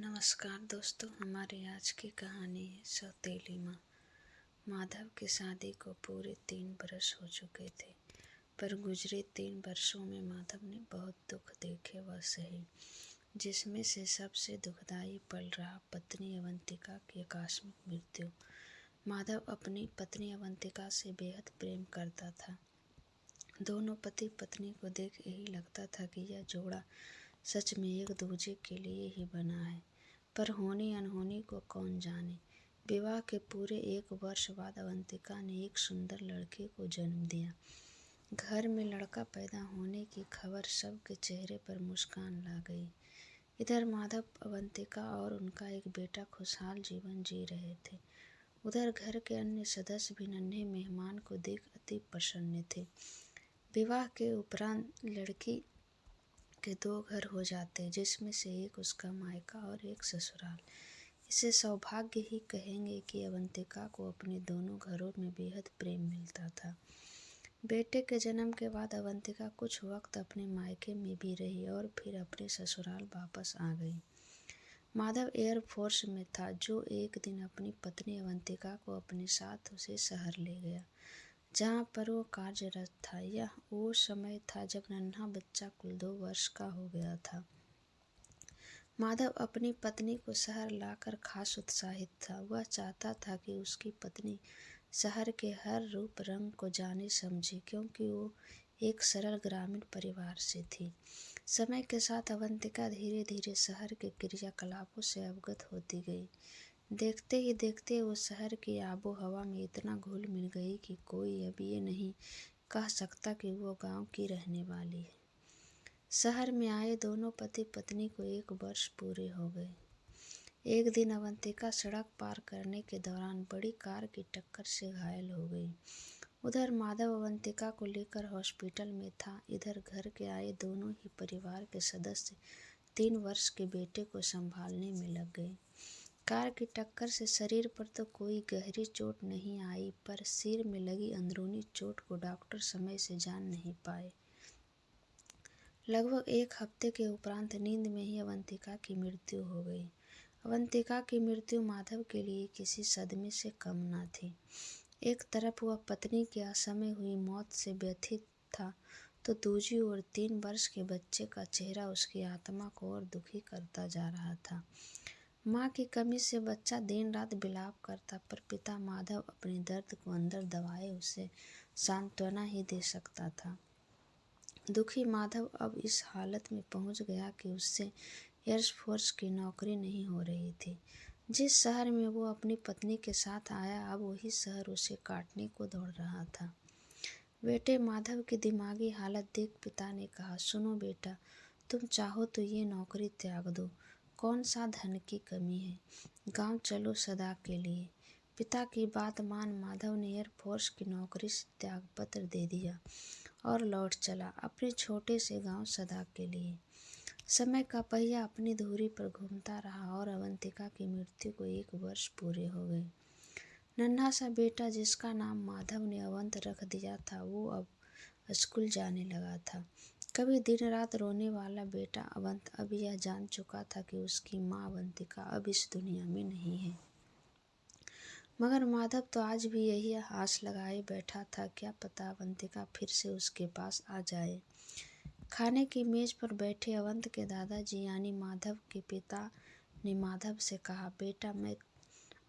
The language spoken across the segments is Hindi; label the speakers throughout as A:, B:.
A: नमस्कार दोस्तों, हमारी आज की कहानी है सौतेली माँ। माधव की शादी को पूरे 3 बरस हो चुके थे, पर गुजरे 3 वर्षों में माधव ने बहुत दुख देखे व सहे, जिसमें से सबसे दुखदायी पल रहा पत्नी अवंतिका की आकस्मिक मृत्यु। माधव अपनी पत्नी अवंतिका से बेहद प्रेम करता था। दोनों पति पत्नी को देख यही लगता था कि यह जोड़ा सच में एक दूजे के लिए ही बना है, पर होनी अनहोनी को कौन जाने। विवाह के पूरे 1 वर्ष बाद अवंतिका ने एक सुंदर लड़के को जन्म दिया। घर में लड़का पैदा होने की खबर सबके चेहरे पर मुस्कान ला गई। इधर माधव, अवंतिका और उनका एक बेटा खुशहाल जीवन जी रहे थे। उधर घर के अन्य सदस्य भी नन्हे मेहमान को देख अति प्रसन्न थे। विवाह के उपरांत लड़की के 2 घर हो जाते, जिसमें से एक उसका मायका और एक ससुराल। इसे सौभाग्य ही कहेंगे कि अवंतिका को अपने दोनों घरों में बेहद प्रेम मिलता था। बेटे के जन्म के बाद अवंतिका कुछ वक्त अपने मायके में भी रही और फिर अपने ससुराल वापस आ गई। माधव एयरफोर्स में था, जो एक दिन अपनी पत्नी अवंतिका को अपने साथ उसे शहर ले गया, जहाँ पर वो कार्यरत था। यह वो समय था जब नन्हा बच्चा कुल 2 वर्ष का हो गया था। माधव अपनी पत्नी को शहर लाकर खास उत्साहित था। वह चाहता था कि उसकी पत्नी शहर के हर रूप रंग को जाने समझे, क्योंकि वो एक सरल ग्रामीण परिवार से थी। समय के साथ अवंतिका धीरे धीरे शहर के क्रियाकलापों से अवगत होती गई। देखते ही देखते वो शहर की आबो हवा में इतना घुल मिल गई कि कोई अब ये नहीं कह सकता कि वो गांव की रहने वाली है। शहर में आए दोनों पति पत्नी को 1 वर्ष पूरे हो गए। एक दिन अवंतिका सड़क पार करने के दौरान बड़ी कार की टक्कर से घायल हो गई। उधर माधव अवंतिका को लेकर हॉस्पिटल में था। इधर घर के आए दोनों ही परिवार के सदस्य 3 वर्ष के बेटे को संभालने में लग गए। कार की टक्कर से शरीर पर तो कोई गहरी चोट नहीं आई, पर सिर में लगी अंदरूनी चोट को डॉक्टर समय से जान नहीं पाए। लगभग 1 हफ्ते के उपरांत नींद में ही अवंतिका की मृत्यु हो गई। अवंतिका की मृत्यु माधव के लिए किसी सदमे से कम न थी। एक तरफ वह पत्नी की असमय हुई मौत से व्यथित था, तो दूसरी ओर 3 वर्ष के बच्चे का चेहरा उसकी आत्मा को और दुखी करता जा रहा था। माँ की कमी से बच्चा दिन रात विलाप करता, पर पिता माधव अपने दर्द को अंदर दबाए उसे सांत्वना ही दे सकता था। दुखी माधव अब इस हालत में पहुंच गया कि उससे एयरफोर्स की नौकरी नहीं हो रही थी। जिस शहर में वो अपनी पत्नी के साथ आया, अब वही शहर उसे काटने को दौड़ रहा था। बेटे माधव की दिमागी हालत देख पिता ने कहा, सुनो बेटा, तुम चाहो तो ये नौकरी त्याग दो। कौन सा धन की कमी है, गांव चलो सदा के लिए। पिता की बात मान माधव ने एयरफोर्स की नौकरी से त्यागपत्र दे दिया और लौट चला अपने छोटे से गांव सदा के लिए। समय का पहिया अपनी धुरी पर घूमता रहा और अवंतिका की मृत्यु को 1 वर्ष पूरे हो गए। नन्हा सा बेटा, जिसका नाम माधव ने अवंत रख दिया था, वो अब स्कूल जाने लगा था। कभी दिन रात रोने वाला बेटा अवंत अब यह जान चुका था कि उसकी माँ अवंतिका अब इस दुनिया में नहीं है। मगर माधव तो आज भी यही आस लगाए बैठा था, क्या पता अवंतिका फिर से उसके पास आ जाए। खाने की मेज पर बैठे अवंत के दादाजी यानी माधव के पिता ने माधव से कहा, बेटा, मैं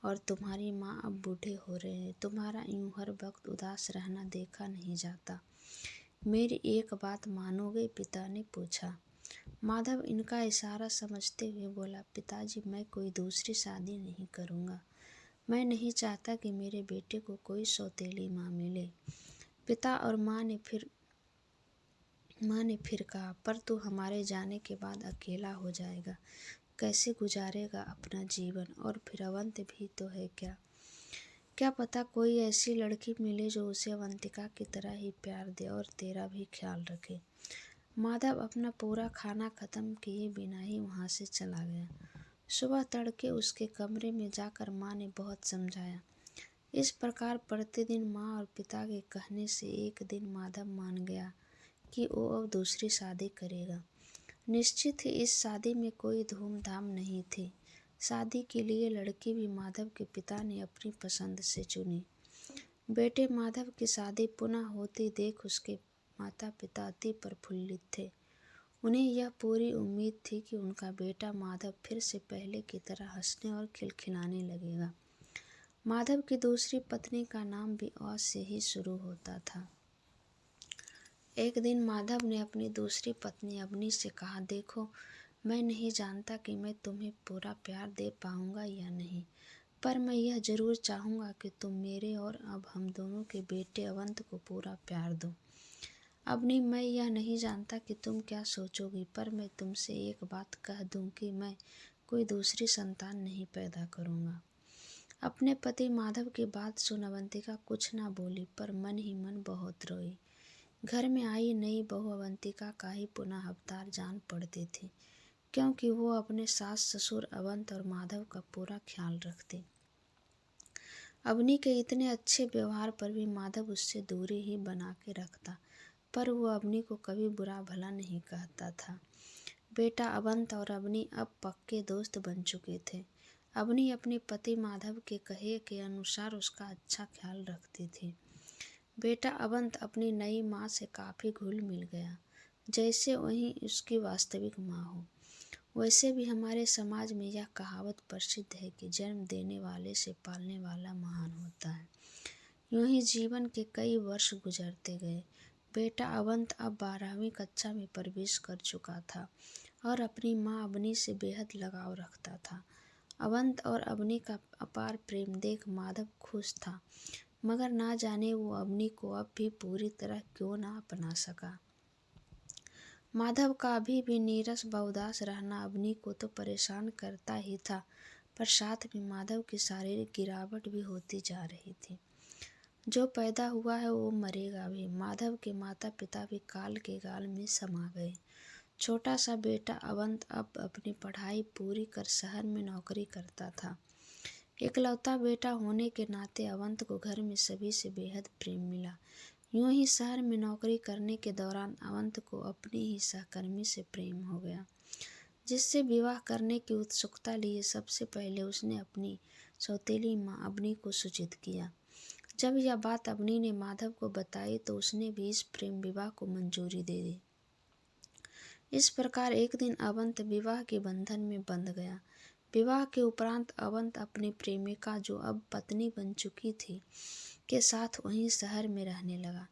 A: और तुम्हारी माँ अब बूढ़े हो रहे हैं। तुम्हारा यूं हर वक्त उदास रहना देखा नहीं जाता। मेरी एक बात मानोगे? पिता ने पूछा। माधव इनका इशारा समझते हुए बोला, पिताजी, मैं कोई दूसरी शादी नहीं करूँगा। मैं नहीं चाहता कि मेरे बेटे को कोई सौतेली माँ मिले। पिता और माँ ने फिर कहा, पर तू हमारे जाने के बाद अकेला हो जाएगा, कैसे गुजारेगा अपना जीवन? और फिर अवंत भी तो है, क्या पता कोई ऐसी लड़की मिले जो उसे अवंतिका की तरह ही प्यार दे और तेरा भी ख्याल रखे। माधव अपना पूरा खाना खत्म किए बिना ही वहाँ से चला गया। सुबह तड़के उसके कमरे में जाकर माँ ने बहुत समझाया। इस प्रकार प्रतिदिन माँ और पिता के कहने से एक दिन माधव मान गया कि वो अब दूसरी शादी करेगा। निश्चित ही इस शादी में कोई धूमधाम नहीं थी। शादी के लिए लड़की भी माधव के पिता ने अपनी पसंद से चुनी। बेटे माधव की शादी पुनः होती देख उसके माता पिता अति प्रफुल्लित थे। उन्हें यह पूरी उम्मीद थी कि उनका बेटा माधव फिर से पहले की तरह हंसने और खिलखिलाने लगेगा। माधव की दूसरी पत्नी का नाम भी अ से ही शुरू होता था। एक दिन माधव ने अपनी दूसरी पत्नी अवनी से कहा, देखो, मैं नहीं जानता कि मैं तुम्हें पूरा प्यार दे पाऊंगा या नहीं, पर मैं यह जरूर चाहूँगा कि तुम मेरे और अब हम दोनों के बेटे अवंत को पूरा प्यार दो। अवनी, मैं यह नहीं जानता कि तुम क्या सोचोगी, पर मैं तुमसे एक बात कह दूं कि मैं कोई दूसरी संतान नहीं पैदा करूँगा। अपने पति माधव की बात सुन अवंतिका कुछ ना बोली, पर मन ही मन बहुत रोई। घर में आई नई बहू अवंतिका का ही पुनः अवतार जान पड़ती थी, क्योंकि वो अपने सास ससुर अवंत और माधव का पूरा ख्याल रखती। अवनी के इतने अच्छे व्यवहार पर भी माधव उससे दूरी ही बना के रखता, पर वो अवनी को कभी बुरा भला नहीं कहता था। बेटा अवंत और अवनी अब पक्के दोस्त बन चुके थे। अवनी अपने पति माधव के कहे के अनुसार उसका अच्छा ख्याल रखती थी। बेटा अवंत अपनी नई माँ से काफ़ी घुल मिल गया, जैसे वही उसकी वास्तविक माँ हो। वैसे भी हमारे समाज में यह कहावत प्रसिद्ध है कि जन्म देने वाले से पालने वाला महान होता है। यूं ही जीवन के कई वर्ष गुजरते गए। बेटा अवंत अब 12वीं कक्षा में प्रवेश कर चुका था और अपनी माँ अवनी से बेहद लगाव रखता था। अवंत और अवनी का अपार प्रेम देख माधव खुश था, मगर ना जाने वो अवनी को अब भी पूरी तरह क्यों ना अपना सका। माधव का अभी भी नीरस व उदास रहना अवनी को तो परेशान करता ही था, पर साथ में माधव की शारीरिक गिरावट भी होती जा रही थी। जो पैदा हुआ है वो मरेगा भी। माधव के माता पिता भी काल के गाल में समा गए। छोटा सा बेटा अवंत अब अपनी पढ़ाई पूरी कर शहर में नौकरी करता था। इकलौता बेटा होने के नाते अवंत को घर में सभी से बेहद प्रेम मिला। यूं ही शहर में नौकरी करने के दौरान अवंत को अपनी ही सहकर्मी से प्रेम हो गया, जिससे विवाह करने की उत्सुकता लिए सबसे पहले उसने अपनी सौतेली माँ अवनी को सूचित किया। जब यह बात अवनी ने माधव को बताई तो उसने भी इस प्रेम विवाह को मंजूरी दे दी। इस प्रकार एक दिन अवंत विवाह के बंधन में बंध गया। विवाह के उपरांत अवंत अपनी प्रेमिका, जो अब पत्नी बन चुकी थी, के साथ वहीं शहर में रहने लगा।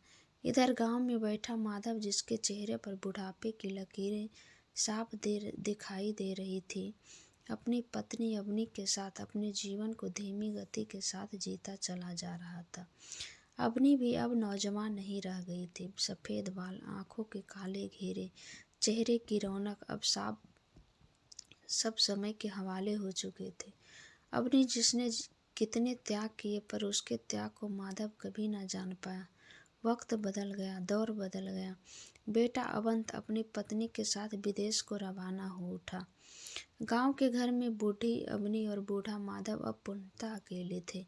A: इधर गांव में बैठा माधव, जिसके चेहरे पर बुढ़ापे की लकीरें साफ दिखाई दे रही थी, अपनी पत्नी अवनी के साथ अपने जीवन को धीमी गति के साथ जीता चला जा रहा था। अवनी भी अब नौजवान नहीं रह गई थी। सफ़ेद बाल, आंखों के काले घेरे, चेहरे की रौनक अब सब समय के हवाले हो चुके थे। अवनी जिसने कितने त्याग किए, पर उसके त्याग को माधव कभी न जान पाया। वक्त बदल गया, दौर बदल गया। बेटा अवंत अपनी पत्नी के साथ विदेश को रवाना हो उठा। गांव के घर में बूढ़ी अवनी और बूढ़ा माधव अब पूर्णतः अकेले थे,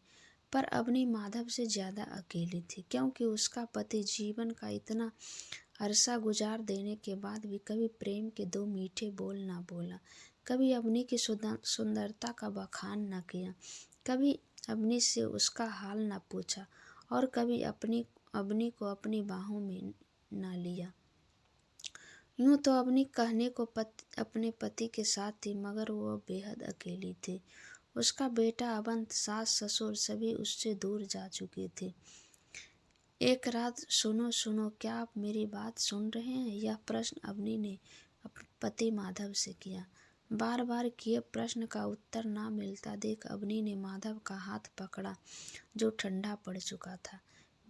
A: पर अवनी माधव से ज़्यादा अकेली थी, क्योंकि उसका पति जीवन का इतना अरसा गुजार देने के बाद भी कभी प्रेम के दो मीठे बोल ना बोला, कभी अवनी की सुंदरता का बखान न किया, कभी अवनी से उसका हाल न पूछा और कभी अवनी को अपनी बाहों में न लिया। यूँ तो अवनी कहने को अपने पति के साथ थी, मगर वो बेहद अकेली थी। उसका बेटा अवंत, सास ससुर सभी उससे दूर जा चुके थे। एक रात, सुनो सुनो, क्या आप मेरी बात सुन रहे हैं? यह प्रश्न अवनी ने अपने पति माधव से किया। बार बार किए प्रश्न का उत्तर ना मिलता देख अवनी ने माधव का हाथ पकड़ा, जो ठंडा पड़ चुका था।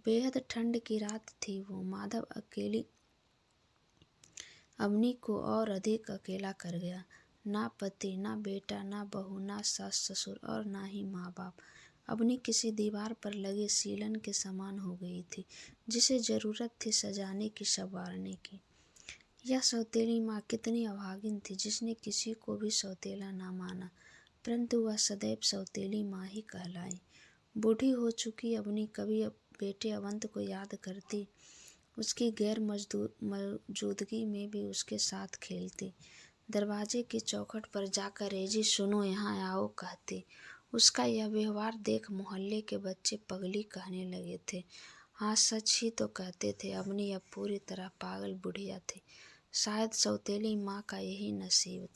A: बेहद ठंड की रात थी वो। माधव अकेली अवनी को और अधिक अकेला कर गया। ना पति, ना बेटा, ना बहू, ना सास ससुर और ना ही माँ बाप। अवनी किसी दीवार पर लगे सीलन के समान हो गई थी, जिसे जरूरत थी सजाने की, संवारने की। यह सौतेली माँ कितनी अभागिन थी, जिसने किसी को भी सौतेला ना माना, परंतु वह सदैव सौतेली माँ ही कहलाई। बूढ़ी हो चुकी अवनी कभी बेटे अवंत को याद करती, उसकी गैर मौजूदगी में भी उसके साथ खेलती। दरवाजे की चौखट पर जाकर रेजी सुनो यहाँ आओ कहती। उसका यह व्यवहार देख मोहल्ले के बच्चे पगली कहने लगे थे। हाँ सच ही तो कहते थे, अवनी अब पूरी तरह पागल बुढ़िया थी। शायद सौतेली माँ का यही नसीब